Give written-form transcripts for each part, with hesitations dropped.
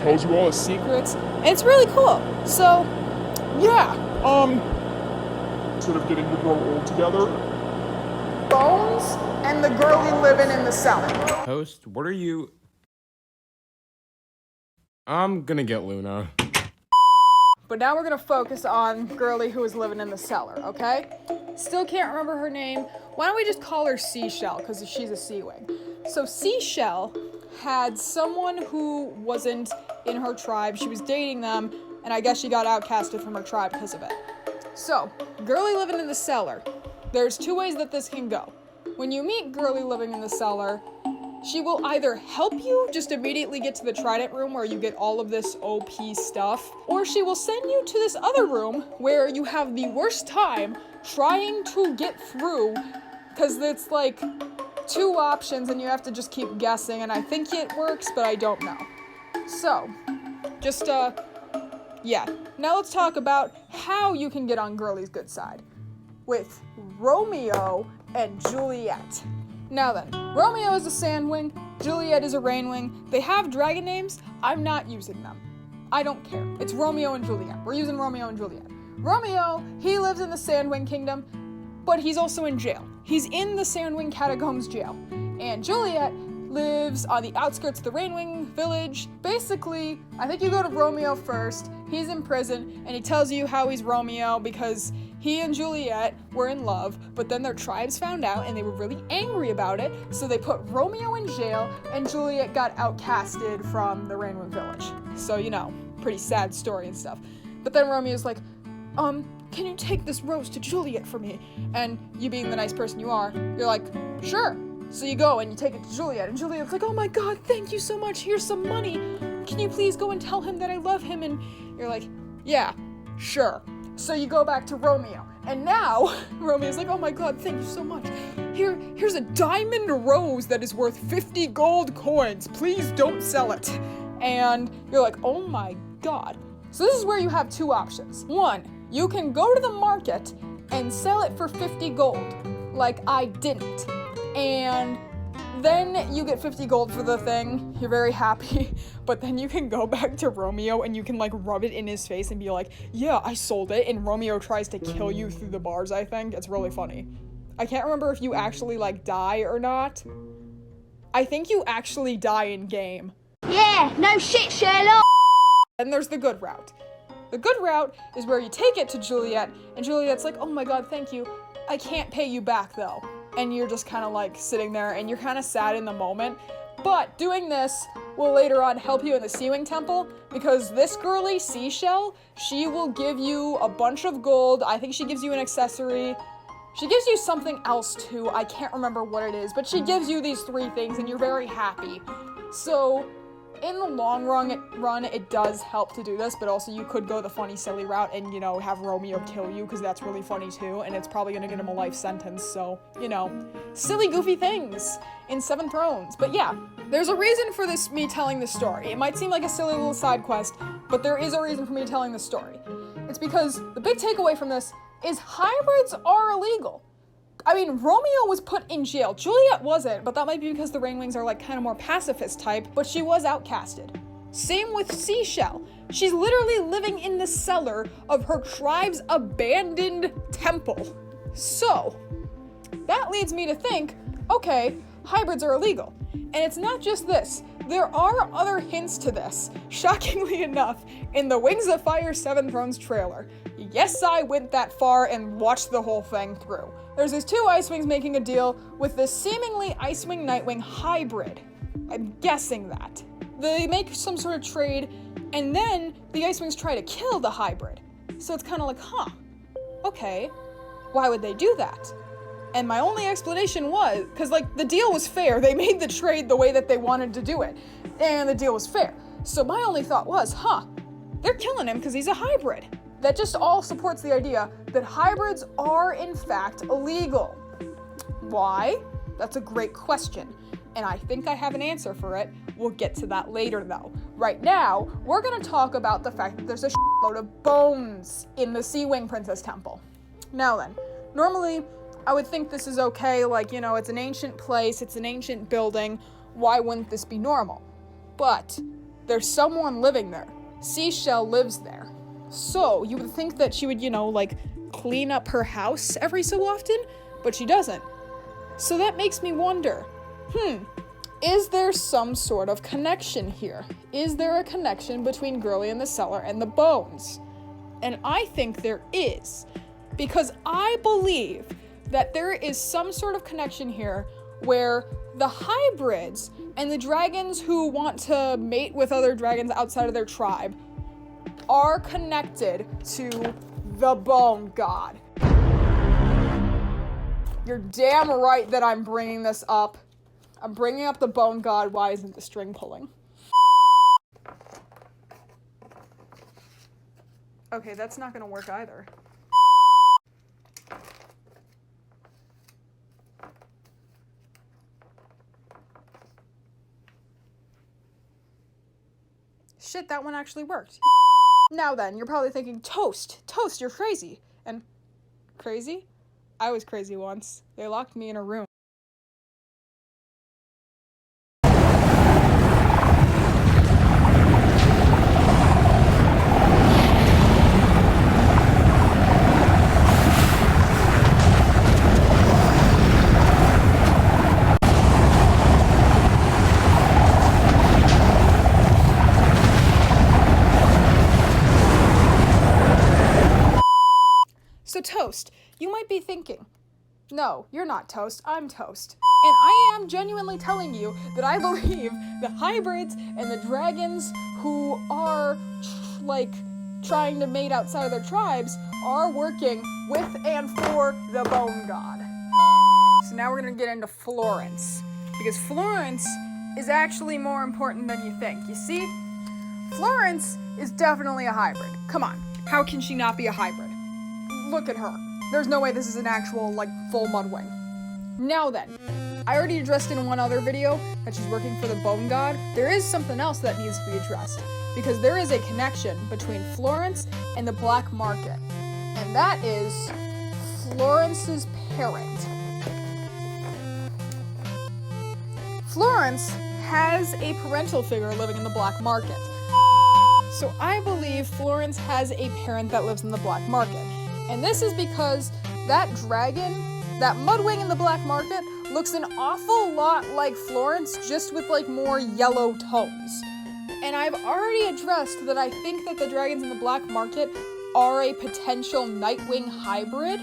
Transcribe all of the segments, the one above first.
tells you all his secrets, and it's really cool. So, yeah, instead of getting to grow old together. Bones and the girlie living in the cellar. Host, what are you... I'm gonna get Luna. But now we're gonna focus on girlie who is living in the cellar, okay? Still can't remember her name. Why don't we just call her Seashell, because she's a sea wing. So Seashell had someone who wasn't in her tribe. She was dating them, and I guess she got outcasted from her tribe because of it. So, girlie living in the cellar. There's two ways that this can go. When you meet girlie living in the cellar, she will either help you just immediately get to the trident room where you get all of this OP stuff, or she will send you to this other room where you have the worst time trying to get through, because it's like 2 options and you have to just keep guessing, and I think it works, but I don't know. So, just, yeah. Now let's talk about how you can get on girlie's good side with Romeo and Juliet. Now then, Romeo is a sand wing, Juliet is a rain wing. They have dragon names, I'm not using them. I don't care. It's Romeo and Juliet. We're using Romeo and Juliet. Romeo, he lives in the Sandwing Kingdom, but he's also in jail. He's in the Sandwing Catacombs jail. And Juliet lives on the outskirts of the Rainwing village. Basically, I think you go to Romeo first, he's in prison, and he tells you how he's Romeo because he and Juliet were in love, but then their tribes found out and they were really angry about it, so they put Romeo in jail, and Juliet got outcasted from the Rainwing village. So, you know, pretty sad story and stuff. But then Romeo's like, can you take this rose to Juliet for me? And you being the nice person you are, you're like, sure. So you go and you take it to Juliet, and Juliet's like, oh my god, thank you so much, here's some money. Can you please go and tell him that I love him? And you're like, yeah, sure. So you go back to Romeo, and now Romeo's like, oh my god, thank you so much. Here's a diamond rose that is worth 50 gold coins. Please don't sell it. And you're like, oh my god. So this is where you have 2 options. 1, you can go to the market and sell it for 50 gold, like I didn't. And then you get 50 gold for the thing, you're very happy, but then you can go back to Romeo and you can like rub it in his face and be like, yeah, I sold it, and Romeo tries to kill you through the bars, I think. It's really funny. I can't remember if you actually like die or not. I think you actually die in game. Yeah, no shit, Sherlock! And there's the good route. The good route is where you take it to Juliet, and Juliet's like, oh my god, thank you. I can't pay you back though. And you're just kind of like sitting there and you're kind of sad in the moment. But doing this will later on help you in the Seawing Temple, because this girlie, Seashell, she will give you a bunch of gold. I think she gives you an accessory. She gives you something else too. I can't remember what it is, but she gives you these 3 things and you're very happy. So in the long run, it does help to do this, but also you could go the funny, silly route and, you know, have Romeo kill you, because that's really funny too, and it's probably gonna get him a life sentence, so, you know, silly, goofy things in Seven Thrones. But yeah, there's a reason for this, me telling this story. It might seem like a silly little side quest, but there is a reason for me telling this story. It's because the big takeaway from this is hybrids are illegal. I mean, Romeo was put in jail. Juliet wasn't, but that might be because the Rainwings are like kind of more pacifist type, but she was outcasted. Same with Seashell. She's literally living in the cellar of her tribe's abandoned temple. So, that leads me to think, okay, hybrids are illegal. And it's not just this. There are other hints to this, shockingly enough, in the Wings of Fire 7 Thrones trailer. Yes, I went that far and watched the whole thing through. There's these 2 Ice Wings making a deal with this seemingly Ice Wing Nightwing hybrid. I'm guessing that. They make some sort of trade, and then the Ice Wings try to kill the hybrid. So it's kind of like, huh, okay, why would they do that? And my only explanation was, because like the deal was fair, they made the trade the way that they wanted to do it, and the deal was fair. So my only thought was, huh, they're killing him because he's a hybrid. That just all supports the idea that hybrids are in fact illegal. Why? That's a great question, and I think I have an answer for it. We'll get to that later though. Right now, we're gonna talk about the fact that there's a shitload of bones in the Sea Wing Princess Temple. Now then, normally, I would think this is okay, like, you know, it's an ancient place, it's an ancient building, why wouldn't this be normal? But there's someone living there. Seashell lives there. So you would think that she would, like clean up her house every so often, but she doesn't. So that makes me wonder, is there some sort of connection here? Is there a connection between Girly in the Cellar and the Bones? And I think there is, because I believe that there is some sort of connection here where the hybrids and the dragons who want to mate with other dragons outside of their tribe are connected to the Bone God. You're damn right that I'm bringing this up. I'm bringing up the Bone God. Why isn't the string pulling? Okay, that's not gonna work either. Shit, that one actually worked. Now then, you're probably thinking, Toast, you're crazy. And crazy? I was crazy once. They locked me in a room. So Toast, you might be thinking, no, you're not Toast, I'm Toast. And I am genuinely telling you that I believe the hybrids and the dragons who are, trying to mate outside of their tribes are working with and for the Bone God. So now we're gonna get into Florence, because Florence is actually more important than you think. You see, Florence is definitely a hybrid. Come on, how can she not be a hybrid? Look at her. There's no way this is an actual, full mudwing. Now then, I already addressed in one other video that she's working for the Bone God. There is something else that needs to be addressed, because there is a connection between Florence and the black market, and that is Florence's parent. Florence has a parental figure living in the black market. So I believe Florence has a parent that lives in the black market. And this is because that dragon, that mudwing in the black market, looks an awful lot like Florence, just with more yellow tones. And I've already addressed that I think that the dragons in the black market are a potential Nightwing hybrid.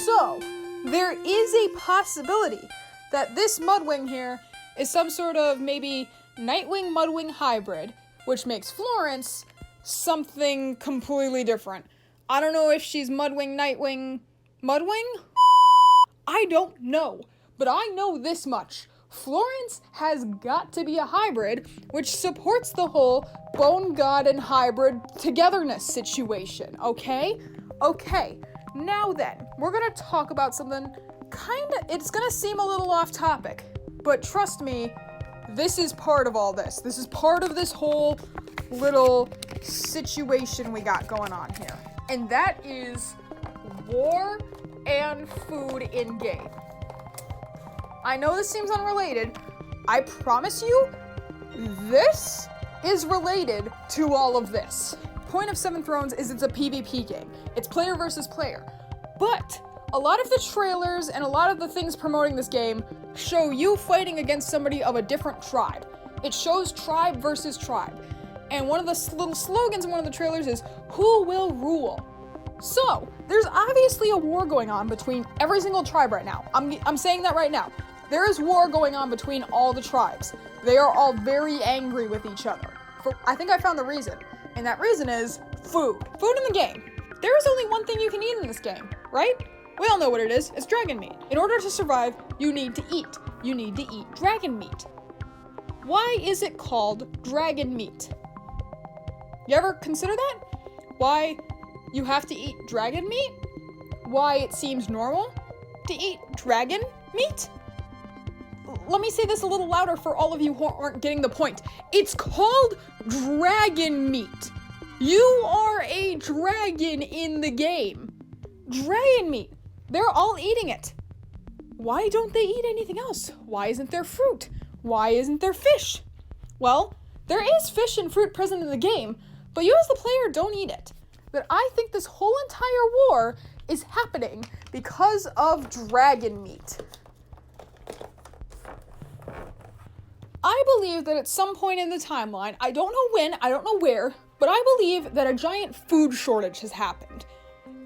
So, there is a possibility that this mudwing here is some sort of maybe Nightwing Mudwing hybrid, which makes Florence something completely different. I don't know if she's Mudwing, Nightwing, Mudwing? I don't know, but I know this much. Florence has got to be a hybrid, which supports the whole Bone God and hybrid togetherness situation, okay? Okay, now then, we're gonna talk about something it's gonna seem a little off topic, but trust me, this is part of all this. This is part of this whole little situation we got going on here. And that is war and food in game. I know this seems unrelated. I promise you, this is related to all of this. Point of Seven Thrones is it's a PvP game. It's player versus player. But a lot of the trailers and a lot of the things promoting this game show you fighting against somebody of a different tribe. It shows tribe versus tribe. And one of the little slogans in one of the trailers is, "Who will rule?" So, there's obviously a war going on between every single tribe right now. I'm saying that right now. There is war going on between all the tribes. They are all very angry with each other. I think I found the reason. And that reason is food. Food in the game. There is only one thing you can eat in this game, right? We all know what it is. It's dragon meat. In order to survive, you need to eat. You need to eat dragon meat. Why is it called dragon meat? You ever consider that? Why you have to eat dragon meat? Why it seems normal to eat dragon meat? Let me say this a little louder for all of you who aren't getting the point. It's called dragon meat. You are a dragon in the game. Dragon meat. They're all eating it. Why don't they eat anything else? Why isn't there fruit? Why isn't there fish? Well, there is fish and fruit present in the game, but you as the player don't eat it. But I think this whole entire war is happening because of dragon meat. I believe that at some point in the timeline, I don't know when, I don't know where, but I believe that a giant food shortage has happened.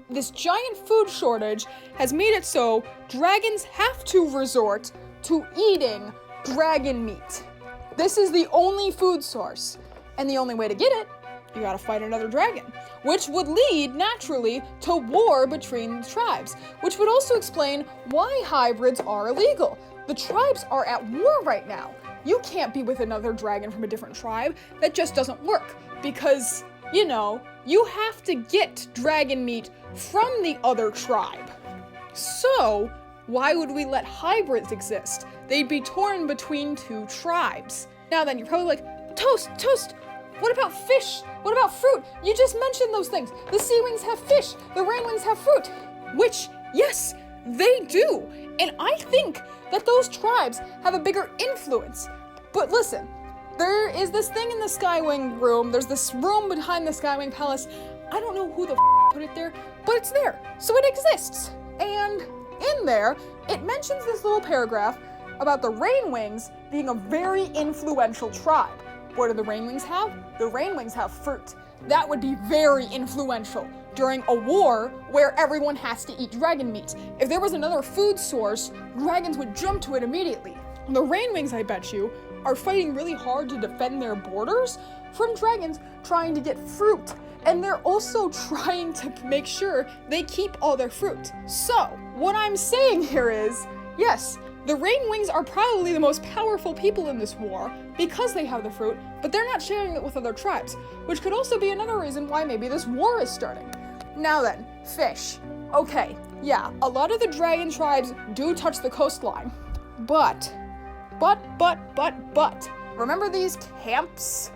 This giant food shortage has made it so dragons have to resort to eating dragon meat. This is the only food source, and the only way to get it, you gotta fight another dragon, which would lead, naturally, to war between the tribes, which would also explain why hybrids are illegal. The tribes are at war right now. You can't be with another dragon from a different tribe. That just doesn't work, because, you know, you have to get dragon meat from the other tribe. So, why would we let hybrids exist? They'd be torn between two tribes. Now then, you're probably like, Toast, what about fish? What about fruit? You just mentioned those things. The sea wings have fish, the rain wings have fruit. Which, yes, they do. And I think that those tribes have a bigger influence. But listen, there is this thing in the Skywing room. There's this room behind the Skywing Palace. I don't know who the put it there, but it's there. So it exists. And in there, it mentions this little paragraph about the rain wings being a very influential tribe. What do the rain wings have? The rain wings have fruit. That would be very influential during a war where everyone has to eat dragon meat. If there was another food source, dragons would jump to it immediately. The rain wings, I bet you, are fighting really hard to defend their borders from dragons trying to get fruit. And they're also trying to make sure they keep all their fruit. So, what I'm saying here is, yes, the rain wings are probably the most powerful people in this war because they have the fruit, but they're not sharing it with other tribes, which could also be another reason why maybe this war is starting. Now then, fish. Okay, yeah, a lot of the dragon tribes do touch the coastline, but, remember these camps?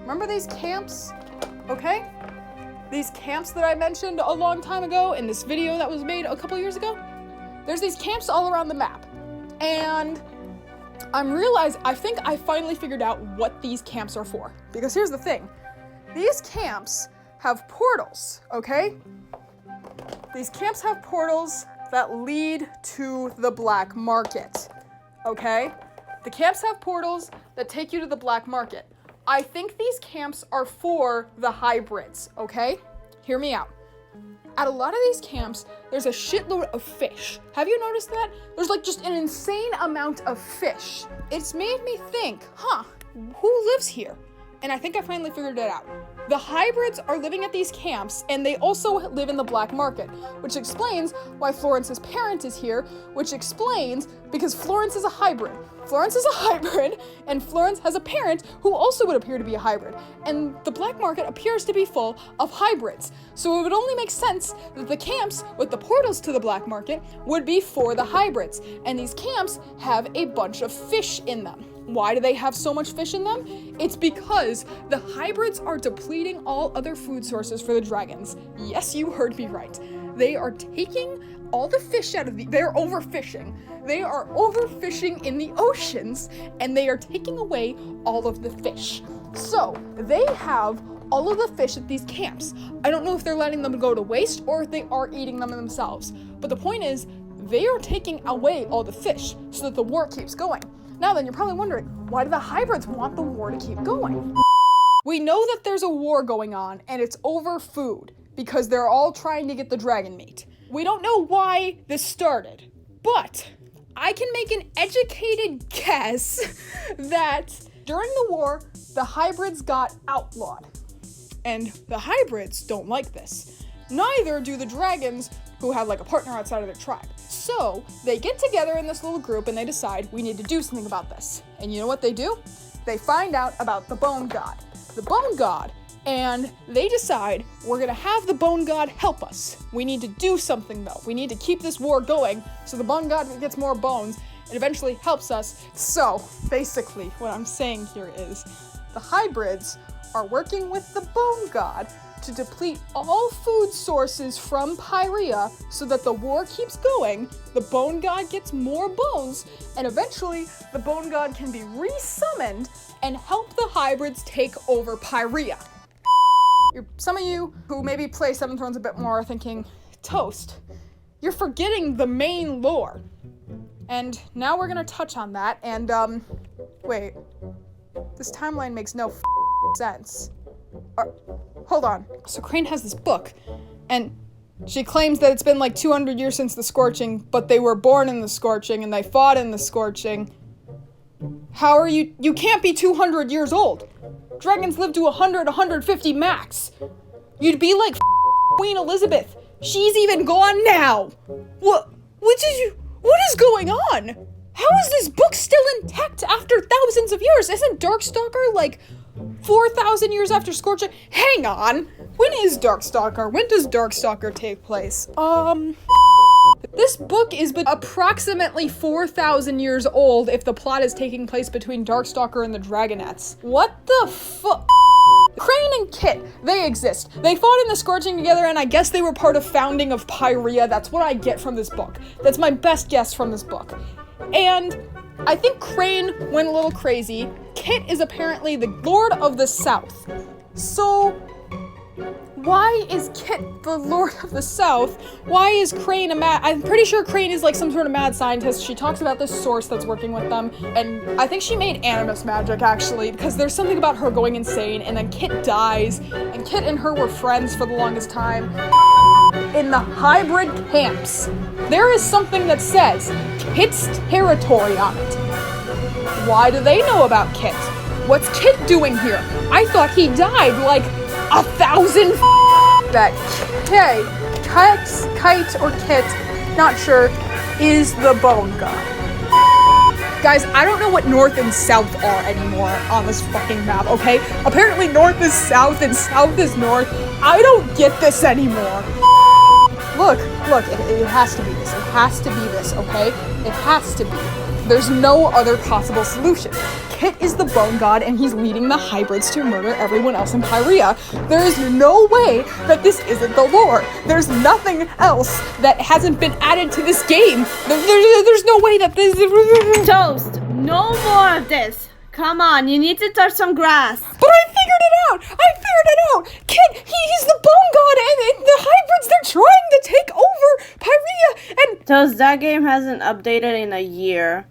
Remember these camps? Okay? These camps that I mentioned a long time ago in this video that was made a couple years ago? There's these camps all around the map, and I think I finally figured out what these camps are for. Because here's the thing. These camps have portals, okay? These camps have portals that lead to the black market, okay? The camps have portals that take you to the black market. I think these camps are for the hybrids, okay? Hear me out. At a lot of these camps, there's a shitload of fish. Have you noticed that? There's like just an insane amount of fish. It's made me think, who lives here? And I think I finally figured it out. The hybrids are living at these camps, and they also live in the black market, which explains why Florence's parent is here, which explains because Florence is a hybrid. Florence is a hybrid, and Florence has a parent who also would appear to be a hybrid. And the black market appears to be full of hybrids. So it would only make sense that the camps with the portals to the black market would be for the hybrids. And these camps have a bunch of fish in them. Why do they have so much fish in them? It's because the hybrids are depleting all other food sources for the dragons. Yes, you heard me right. They are taking all the fish out of they're overfishing. They are overfishing in the oceans, and they are taking away all of the fish. So, they have all of the fish at these camps. I don't know if they're letting them go to waste or if they are eating them themselves. But the point is, they are taking away all the fish so that the war keeps going. Now then, you're probably wondering, why do the hybrids want the war to keep going? We know that there's a war going on, and it's over food, because they're all trying to get the dragon meat. We don't know why this started, but I can make an educated guess that during the war, the hybrids got outlawed. And the hybrids don't like this. Neither do the dragons who have like a partner outside of their tribe. So they get together in this little group and they decide we need to do something about this. And you know what they do? They find out about the bone god. The bone god, and they decide we're gonna have the bone god help us. We need to do something though. We need to keep this war going so the bone god gets more bones and eventually helps us. So basically what I'm saying here is the hybrids are working with the bone god to deplete all food sources from Pyrea so that the war keeps going, the bone god gets more bones, and eventually the bone god can be resummoned and help the hybrids take over Pyrea. Some of you who maybe play Seven Thrones a bit more are thinking, Toast, you're forgetting the main lore. And now we're gonna touch on that, and wait, this timeline makes no sense. Hold on. So Crane has this book, and she claims that it's been like 200 years since the Scorching, but they were born in the Scorching and they fought in the Scorching. How are you? You can't be 200 years old. Dragons live to 100, 150 max. You'd be like Queen Elizabeth. She's even gone now. What is going on? How is this book still intact after thousands of years? Isn't Darkstalker like 4,000 years after Scorching? Hang on. When is Darkstalker? When does Darkstalker take place? This book is approximately 4,000 years old if the plot is taking place between Darkstalker and the Dragonettes. What the fuck? Crane and Kit, they exist. They fought in the Scorching together, and I guess they were part of founding of Pyrea. That's what I get from this book. That's my best guess from this book. And I think Crane went a little crazy. Kit is apparently the Lord of the South. So why is Kit the Lord of the South? Why is Crane I'm pretty sure Crane is like some sort of mad scientist. She talks about this source that's working with them, and I think she made animus magic actually, because there's something about her going insane, and then Kit dies, and Kit and her were friends for the longest time. In the hybrid camps, there is something that says Kit's territory on it. Why do they know about Kit? What's Kit doing here? I thought he died like 1,000 that Kite or Kit, not sure, is the bone god. Guys, I don't know what north and south are anymore on this fucking map, okay? Apparently north is south and south is north. I don't get this anymore. Look, it has to be this. It has to be this, okay? It has to be. There's no other possible solution. Kit is the bone god, and he's leading the hybrids to murder everyone else in Pyrea. There is no way that this isn't the lore. There's nothing else that hasn't been added to this game. There's no way that this... Toast, no more of this. Come on, you need to touch some grass. But I figured it out! Kit, he's the bone god, and the hybrids, they're trying to take over Pyrea, and... Toast, that game hasn't updated in a year.